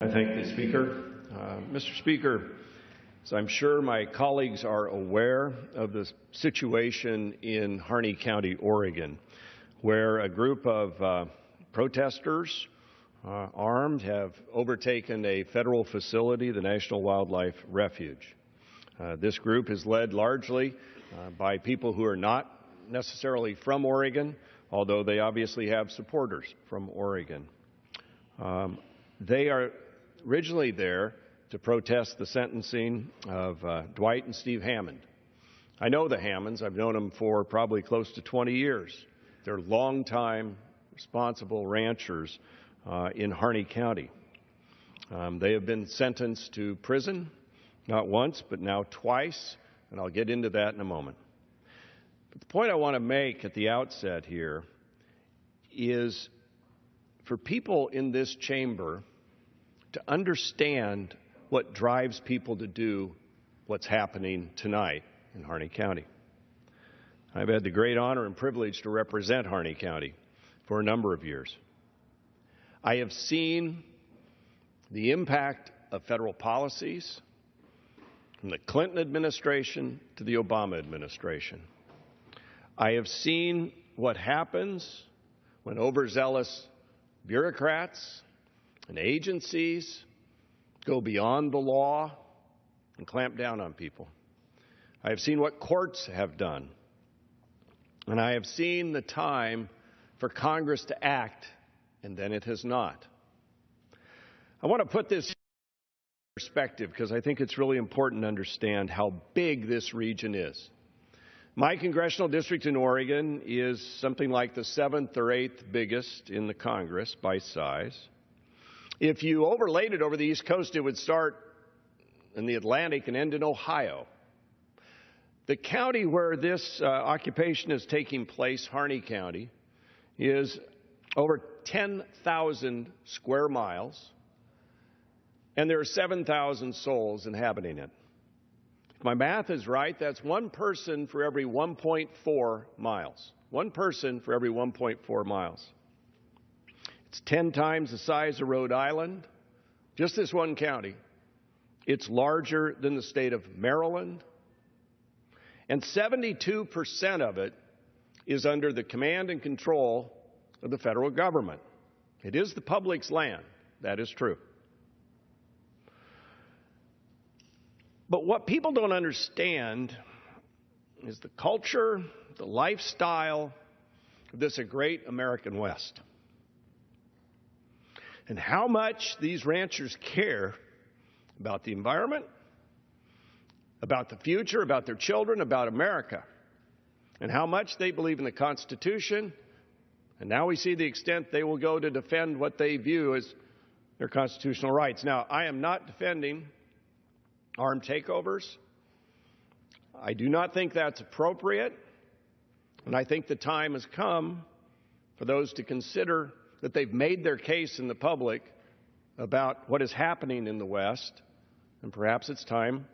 I thank the Speaker. Mr. Speaker, as I'm sure my colleagues are aware of the situation in Harney County, Oregon, where a group of protesters, armed, have overtaken a federal facility, the National Wildlife Refuge. This group is led largely by people who are not necessarily from Oregon, although they obviously have supporters from Oregon. They are originally there to protest the sentencing of Dwight and Steve Hammond. I know the Hammonds. I've known them for probably close to 20 years. They're longtime responsible ranchers in Harney County. They have been sentenced to prison, not once, but now twice, and I'll get into that in a moment. But the point I want to make at the outset here is for people in this chamber to understand what drives people to do what's happening tonight in Harney County. I've had the great honor and privilege to represent Harney County for a number of years. I have seen the impact of federal policies from the Clinton administration to the Obama administration. I have seen what happens when overzealous bureaucrats and agencies go beyond the law and clamp down on people. I have seen what courts have done. And I have seen the time for Congress to act, and then it has not. I want to put this in perspective because I think it's really important to understand how big this region is. My congressional district in Oregon is something like the 7th or 8th biggest in the Congress by size. If you overlaid it over the East Coast, it would start in the Atlantic and end in Ohio. The county where this occupation is taking place, Harney County, is over 10,000 square miles, and there are 7,000 souls inhabiting it. If my math is right, that's one person for every 1.4 miles. One person for every 1.4 miles. It's 10 times the size of Rhode Island, just this one county. It's larger than the state of Maryland, and 72% of it is under the command and control of the federal government. It is the public's land. That is true. But what people don't understand is the culture, the lifestyle of this great American West, and how much these ranchers care about the environment, about the future, about their children, about America, and how much they believe in the Constitution. And now we see the extent they will go to defend what they view as their constitutional rights. Now, I am not defending armed takeovers. I do not think that's appropriate. And I think the time has come for those to consider that they've made their case in the public about what is happening in the West. And perhaps it's time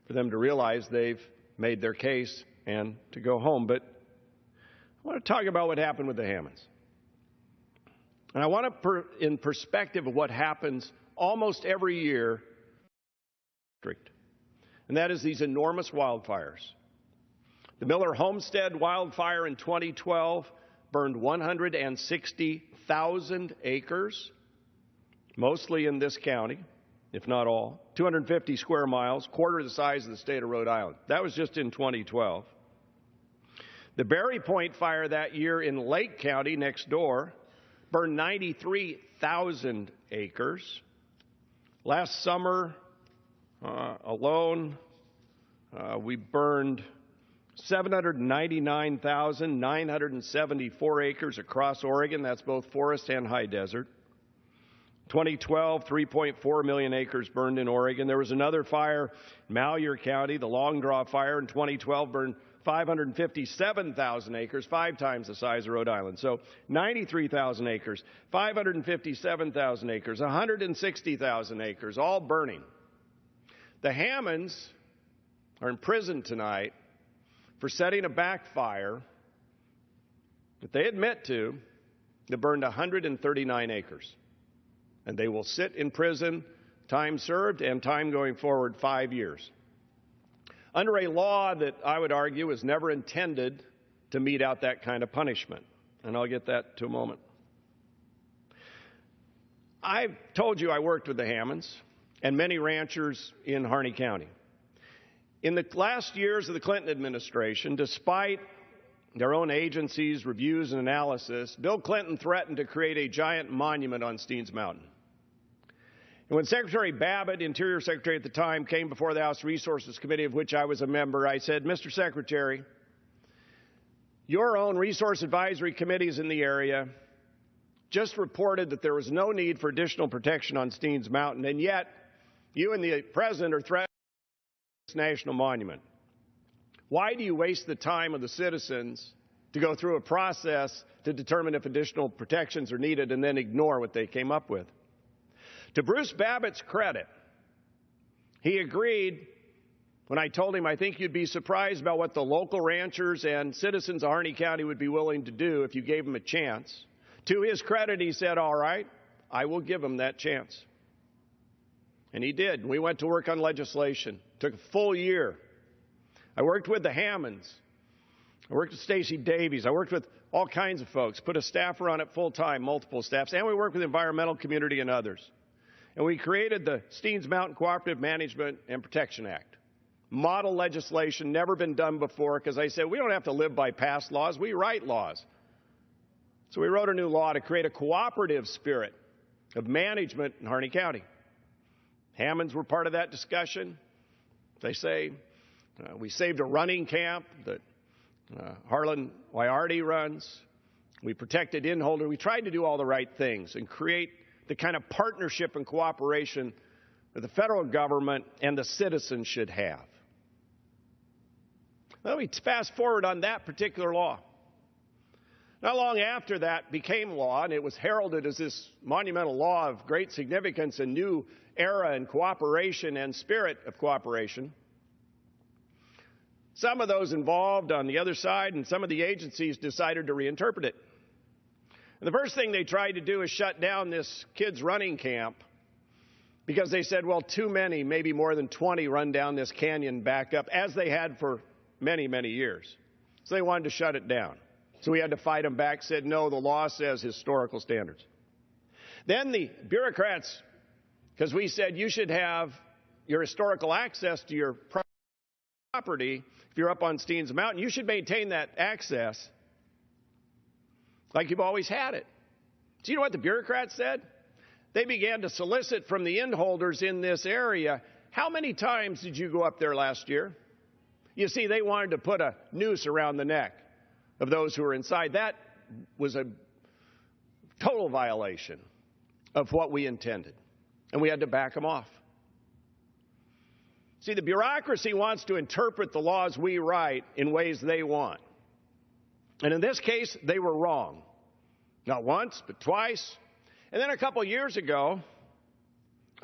for them to realize they've made their case and to go home. But I want to talk about what happened with the Hammonds. And I want to put in perspective of what happens almost every year, and that is these enormous wildfires. The Miller Homestead wildfire in 2012 burned 160,000 acres, mostly in this county, if not all, 250 square miles, quarter the size of the state of Rhode Island. That was just in 2012. The Berry Point fire that year in Lake County next door burned 93,000 acres. Last summer alone, we burned 799,974 acres across Oregon. That's both forest and high desert. 2012, 3.4 million acres burned in Oregon. There was another fire in Malheur County, the Long Draw fire in 2012 burned 557,000 acres, 5 times the size of Rhode Island. So 93,000 acres, 557,000 acres, 160,000 acres, all burning. The Hammonds are in prison tonight for setting a backfire that they admit to that burned 139 acres. And they will sit in prison time served, and time going forward 5 years. Under a law that I would argue was never intended to mete out that kind of punishment. And I'll get that to a moment. I've told you I worked with the Hammonds and many ranchers in Harney County. In the last years of the Clinton administration, despite their own agency's reviews and analysis, Bill Clinton threatened to create a giant monument on Steens Mountain. And when Secretary Babbitt, Interior Secretary at the time, came before the House Resources Committee, of which I was a member, I said, Mr. Secretary, your own resource advisory committees in the area just reported that there was no need for additional protection on Steens Mountain, and yet you and the President are threatening this national monument. Why do you waste the time of the citizens to go through a process to determine if additional protections are needed and then ignore what they came up with? To Bruce Babbitt's credit, he agreed when I told him I think you'd be surprised about what the local ranchers and citizens of Harney County would be willing to do if you gave them a chance. To his credit, he said, all right, I will give them that chance. And he did. We went to work on legislation. It took a full year. I worked with the Hammonds. I worked with Stacey Davies. I worked with all kinds of folks, put a staffer on it full time, multiple staffs, and we worked with the environmental community and others. And we created the Steens Mountain Cooperative Management and Protection Act. Model legislation, never been done before, because I said we don't have to live by past laws, we write laws. So we wrote a new law to create a cooperative spirit of management in Harney County. Hammonds were part of that discussion. They say we saved a running camp that Harlan Wyarty runs. We protected inholder. We tried to do all the right things and create the kind of partnership and cooperation that the federal government and the citizens should have. Let me fast forward on that particular law. Not long after that became law, and it was heralded as this monumental law of great significance, a new era in cooperation and spirit of cooperation. Some of those involved on the other side and some of the agencies decided to reinterpret it. And the first thing they tried to do is shut down this kids' running camp because they said, well, too many, maybe more than 20, run down this canyon back up, as they had for many, many years. So they wanted to shut it down. So we had to fight them back, said, no, the law says historical standards. Then the bureaucrats, because we said you should have your historical access to your property, if you're up on Steens Mountain, you should maintain that access like you've always had it. Do you know what the bureaucrats said? They began to solicit from the inholders in this area, how many times did you go up there last year? You see, they wanted to put a noose around the neck of those who were inside. That was a total violation of what we intended, and we had to back them off. See, the bureaucracy wants to interpret the laws we write in ways they want. And in this case, they were wrong. Not once, but twice. And then a couple years ago,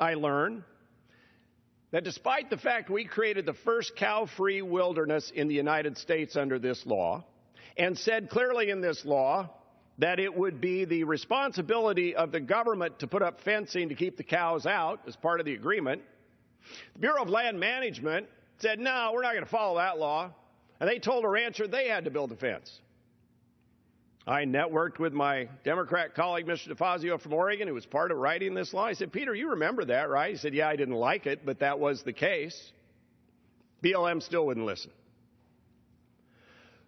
I learned that despite the fact we created the first cow-free wilderness in the United States under this law, and said clearly in this law that it would be the responsibility of the government to put up fencing to keep the cows out as part of the agreement, the Bureau of Land Management said, no, we're not going to follow that law. And they told a rancher they had to build a fence. I networked with my Democrat colleague, Mr. DeFazio from Oregon, who was part of writing this law. I said, Peter, you remember that, right? He said, yeah, I didn't like it, but that was the case. BLM still wouldn't listen.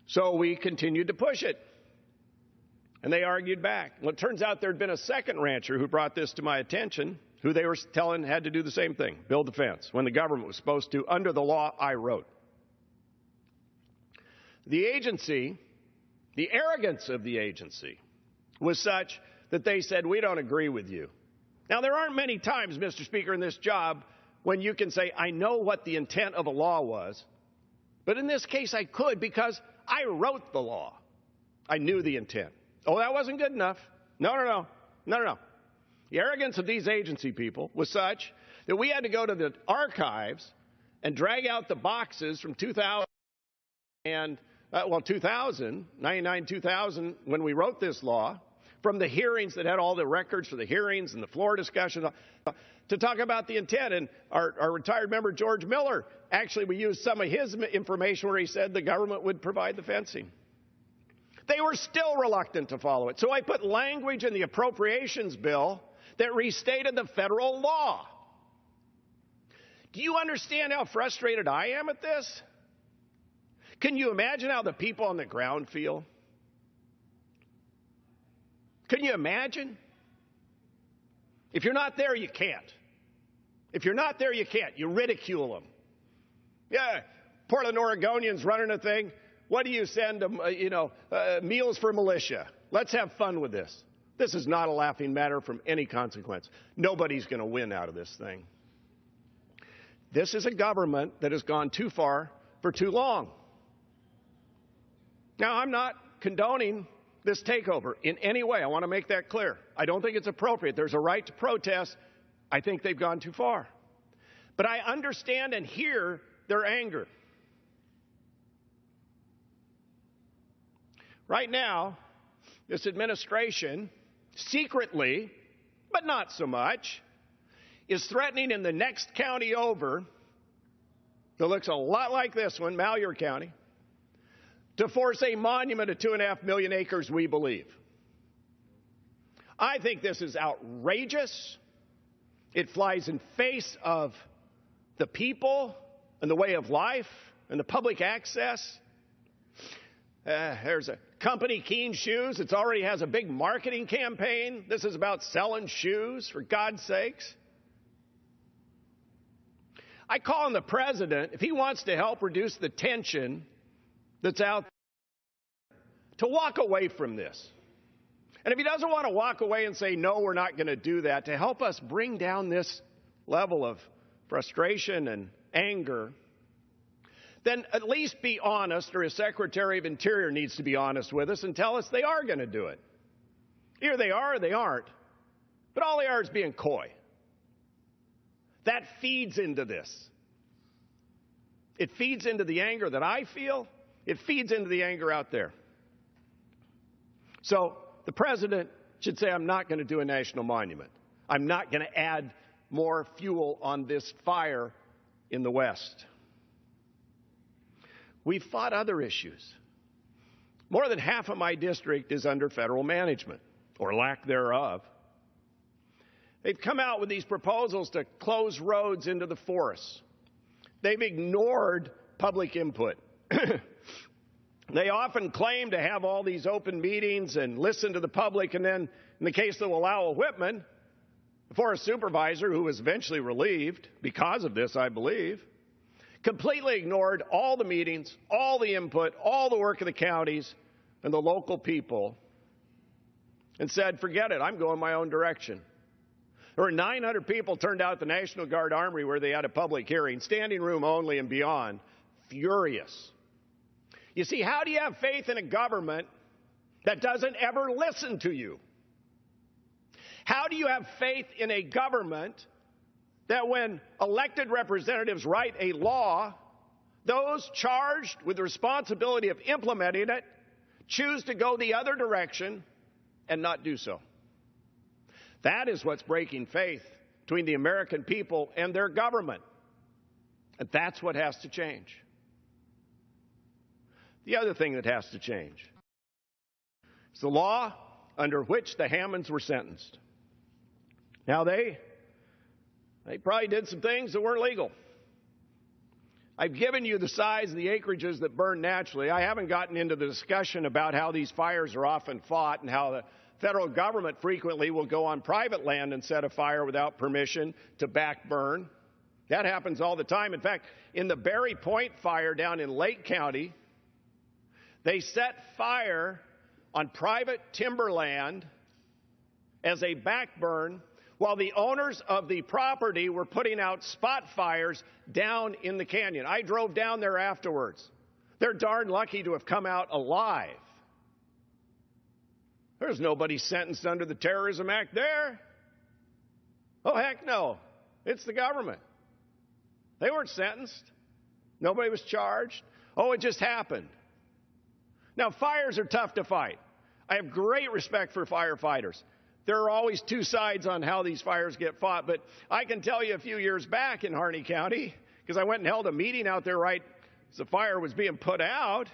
So we continued to push it. And they argued back. Well, it turns out there had been a second rancher who brought this to my attention, who they were telling had to do the same thing, build the fence, when the government was supposed to, under the law I wrote. The agency, the arrogance of the agency was such that they said, we don't agree with you. Now, there aren't many times, Mr. Speaker, in this job when you can say, I know what the intent of a law was. But in this case, I could because I wrote the law. I knew the intent. Oh, that wasn't good enough. No. The arrogance of these agency people was such that we had to go to the archives and drag out the boxes from 2000 and 2000, 99, 2000, when we wrote this law, from the hearings that had all the records for the hearings and the floor discussion to talk about the intent. And our retired member, George Miller, actually, we used some of his information where he said the government would provide the fencing. They were still reluctant to follow it. So I put language in the appropriations bill that restated the federal law. Do you understand how frustrated I am at this? Can you imagine how the people on the ground feel? Can you imagine? If you're not there, you can't. If you're not there, you can't. You ridicule them. Yeah, Portland Oregonians running a thing. What do you send them? Meals for militia. Let's have fun with this. This is not a laughing matter from any consequence. Nobody's going to win out of this thing. This is a government that has gone too far for too long. Now, I'm not condoning this takeover in any way. I want to make that clear. I don't think it's appropriate. There's a right to protest. I think they've gone too far. But I understand and hear their anger. Right now, this administration, secretly, but not so much, is threatening in the next county over, that looks a lot like this one, Malheur County, to force a monument of 2.5 million acres, we believe. I think this is outrageous. It flies in face of the people and the way of life and the public access. There's a company, Keen Shoes. It already has a big marketing campaign. This is about selling shoes, for God's sakes. I call on the president, if he wants to help reduce the tension that's out there, to walk away from this. And if he doesn't want to walk away and say, no, we're not going to do that, to help us bring down this level of frustration and anger, then at least be honest, or his Secretary of Interior needs to be honest with us and tell us they are going to do it. Either they are or they aren't. But all they are is being coy. That feeds into this. It feeds into the anger that I feel. It feeds into the anger out there. So the president should say, I'm not going to do a national monument. I'm not going to add more fuel on this fire in the West. We've fought other issues. More than half of my district is under federal management, or lack thereof. They've come out with these proposals to close roads into the forests. They've ignored public input. They often claim to have all these open meetings and listen to the public, and then, in the case of Wallowa Whitman, the forest supervisor, who was eventually relieved because of this, I believe, completely ignored all the meetings, all the input, all the work of the counties and the local people, and said, forget it, I'm going my own direction. There were 900 people turned out at the National Guard Armory where they had a public hearing, standing room only and beyond, furious. You see, how do you have faith in a government that doesn't ever listen to you? How do you have faith in a government that when elected representatives write a law, those charged with the responsibility of implementing it choose to go the other direction and not do so? That is what's breaking faith between the American people and their government. And that's what has to change. The other thing that has to change is the law under which the Hammonds were sentenced. Now, they probably did some things that weren't legal. I've given you the size of the acreages that burn naturally. I haven't gotten into the discussion about how these fires are often fought and how the federal government frequently will go on private land and set a fire without permission to back burn. That happens all the time. In fact, in the Berry Point fire down in Lake County, they set fire on private timberland as a back burn while the owners of the property were putting out spot fires down in the canyon. I drove down there afterwards. They're darn lucky to have come out alive. There's nobody sentenced under the Terrorism Act there. Oh, heck no. It's the government. They weren't sentenced. Nobody was charged. Oh, it just happened. Now, fires are tough to fight. I have great respect for firefighters. There are always two sides on how these fires get fought, but I can tell you a few years back in Harney County, because I went and held a meeting out there right as the fire was being put out,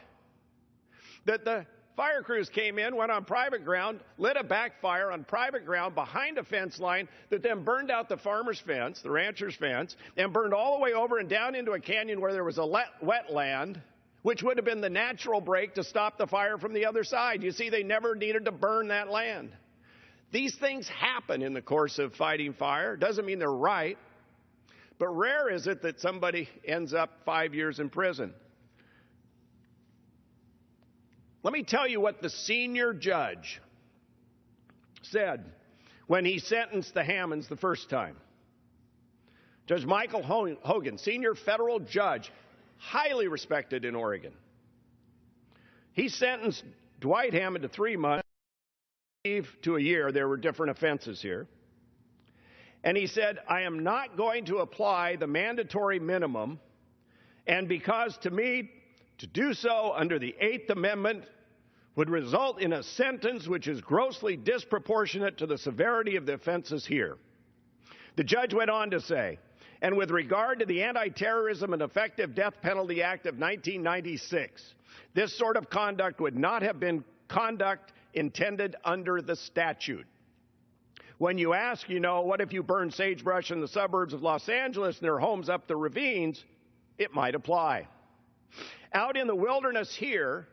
that the fire crews came in, went on private ground, lit a backfire on private ground behind a fence line that then burned out the farmer's fence, the rancher's fence, and burned all the way over and down into a canyon where there was a wetland, which would have been the natural break to stop the fire from the other side. You see, they never needed to burn that land. These things happen in the course of fighting fire. Doesn't mean they're right, but rare is it that somebody ends up 5 years in prison. Let me tell you what the senior judge said when he sentenced the Hammonds the first time. Judge Michael Hogan, senior federal judge, highly respected in Oregon. He sentenced Dwight Hammond to 3 months, to a year. There were different offenses here. And he said, I am not going to apply the mandatory minimum, and because to me, to do so under the Eighth Amendment would result in a sentence which is grossly disproportionate to the severity of the offenses here. The judge went on to say, and with regard to the Anti-Terrorism and Effective Death Penalty Act of 1996, this sort of conduct would not have been conduct intended under the statute. When you ask, what if you burn sagebrush in the suburbs of Los Angeles and their homes up the ravines, it might apply. Out in the wilderness here,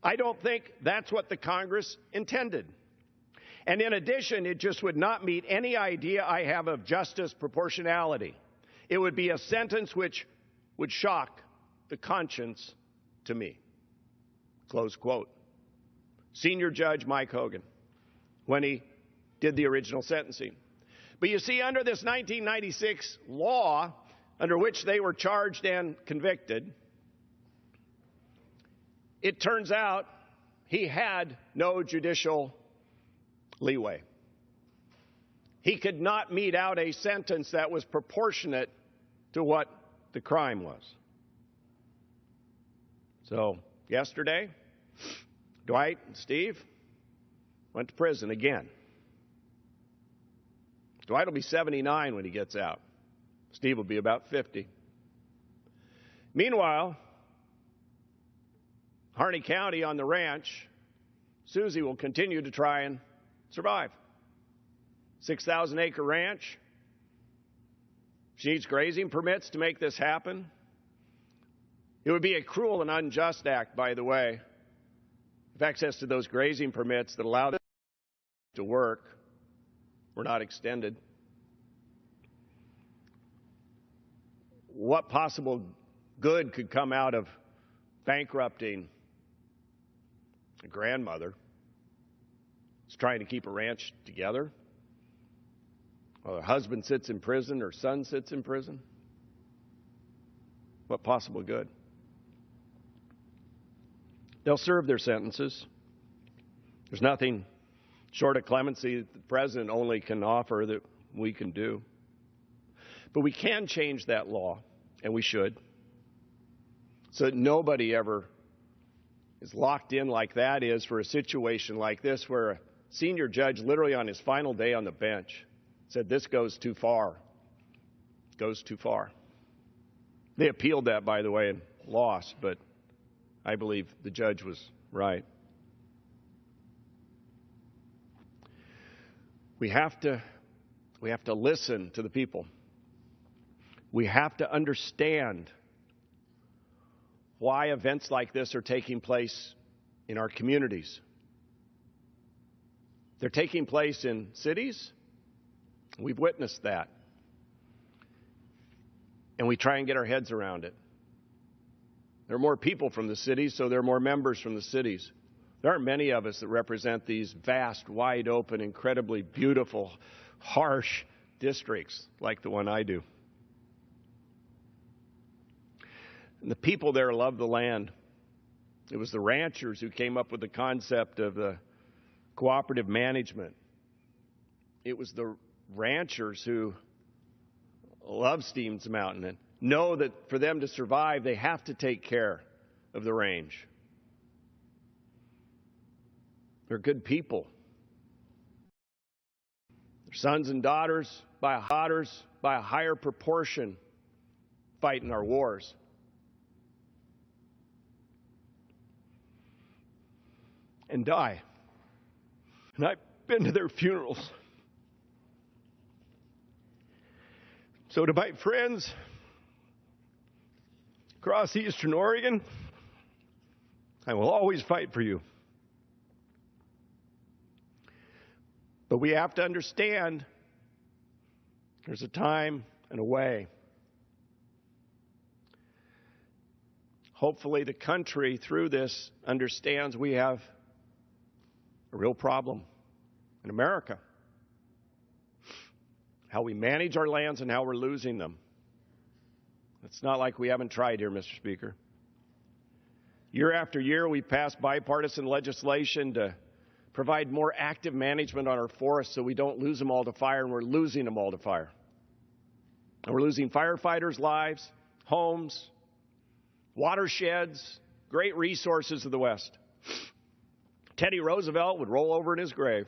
I don't think that's what the Congress intended. And in addition, it just would not meet any idea I have of justice proportionality. It would be a sentence which would shock the conscience to me. Close quote. Senior Judge Mike Hogan, when he did the original sentencing. But you see, under this 1996 law, under which they were charged and convicted, it turns out he had no judicial leeway. He could not mete out a sentence that was proportionate to what the crime was. So, yesterday, Dwight and Steve went to prison again. Dwight will be 79 when he gets out. Steve will be about 50. Meanwhile, Harney County on the ranch, Susie will continue to try and survive. 6,000-acre ranch. She needs grazing permits to make this happen. It would be a cruel and unjust act, by the way, if access to those grazing permits that allow them to work were not extended. What possible good could come out of bankrupting a grandmother who's trying to keep a ranch together? Well, her husband sits in prison, her son sits in prison. What possible good? They'll serve their sentences. There's nothing short of clemency that the president only can offer that we can do. But we can change that law, and we should, so that nobody ever is locked in like that is for a situation like this, where a senior judge, literally on his final day on the bench, said this goes too far. Goes too far. They appealed that, by the way, and lost, but I believe the judge was right. We have to listen to the people. We have to understand why events like this are taking place in our communities. They're taking place in cities. We've witnessed that. And we try and get our heads around it. There are more people from the cities, so there are more members from the cities. There aren't many of us that represent these vast, wide open, incredibly beautiful, harsh districts like the one I do. And the people there love the land. It was the ranchers who came up with the concept of the cooperative management. It was the ranchers who love Stevens Mountain and know that for them to survive, they have to take care of the range. They're good people. Their sons and daughters, by a higher proportion, fight in our wars. And die. And I've been to their funerals. So to my friends across Eastern Oregon, I will always fight for you. But we have to understand there's a time and a way. Hopefully the country, through this, understands we have a real problem in America. How we manage our lands and how we're losing them. It's not like we haven't tried here, Mr. Speaker. Year after year, we passed bipartisan legislation to provide more active management on our forests so we don't lose them all to fire, and we're losing them all to fire. And we're losing firefighters' lives, homes, watersheds, great resources of the West. Teddy Roosevelt would roll over in his grave.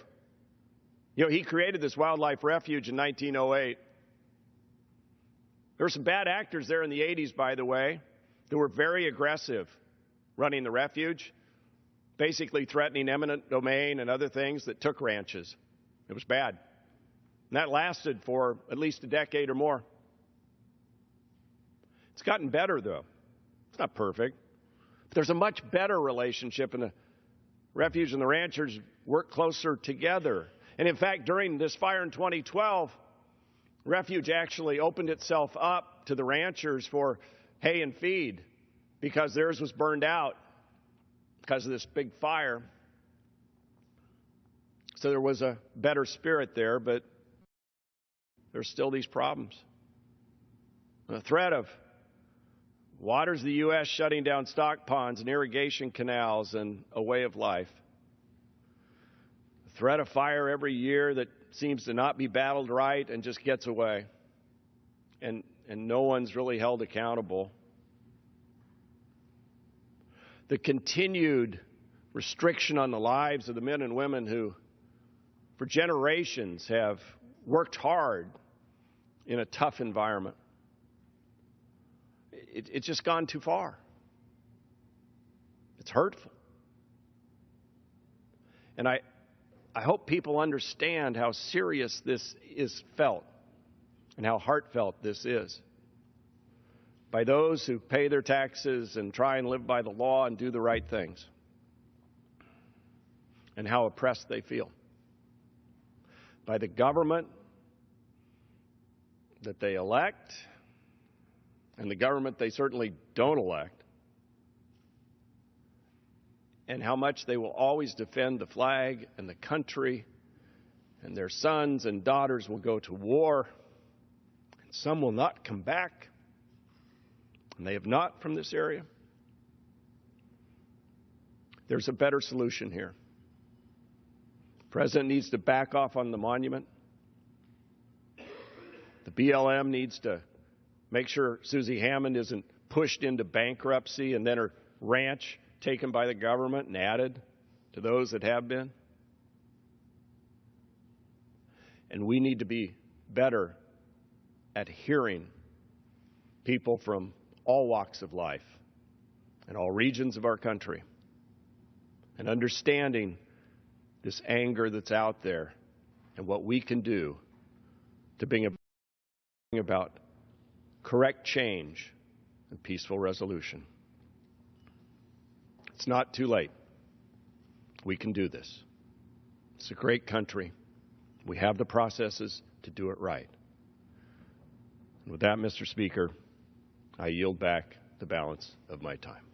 You know, he created this wildlife refuge in 1908. There were some bad actors there in the 80s, by the way, that were very aggressive running the refuge, basically threatening eminent domain and other things that took ranches. It was bad. And that lasted for at least a decade or more. It's gotten better, though. It's not perfect. But there's a much better relationship, and the refuge and the ranchers work closer together. And in fact, during this fire in 2012, refuge actually opened itself up to the ranchers for hay and feed because theirs was burned out because of this big fire. So there was a better spirit there, but there's still these problems. The threat of waters of the U.S. shutting down stock ponds and irrigation canals and a way of life. The threat of fire every year that seems to not be battled right and just gets away. And no one's really held accountable. The continued restriction on the lives of the men and women who, for generations, have worked hard in a tough environment. It's just gone too far. It's hurtful. And I hope people understand how serious this is felt and how heartfelt this is by those who pay their taxes and try and live by the law and do the right things, and how oppressed they feel by the government that they elect and the government they certainly don't elect, and how much they will always defend the flag and the country, and their sons and daughters will go to war, and some will not come back, and they have not from this area. There's a better solution here. The President needs to back off on the monument. The BLM needs to make sure Susie Hammond isn't pushed into bankruptcy and then her ranch taken by the government and added to those that have been. And we need to be better at hearing people from all walks of life and all regions of our country and understanding this anger that's out there and what we can do to bring about correct change and peaceful resolution. It's not too late. We can do this. It's a great country. We have the processes to do it right. And with that, Mr. Speaker, I yield back the balance of my time.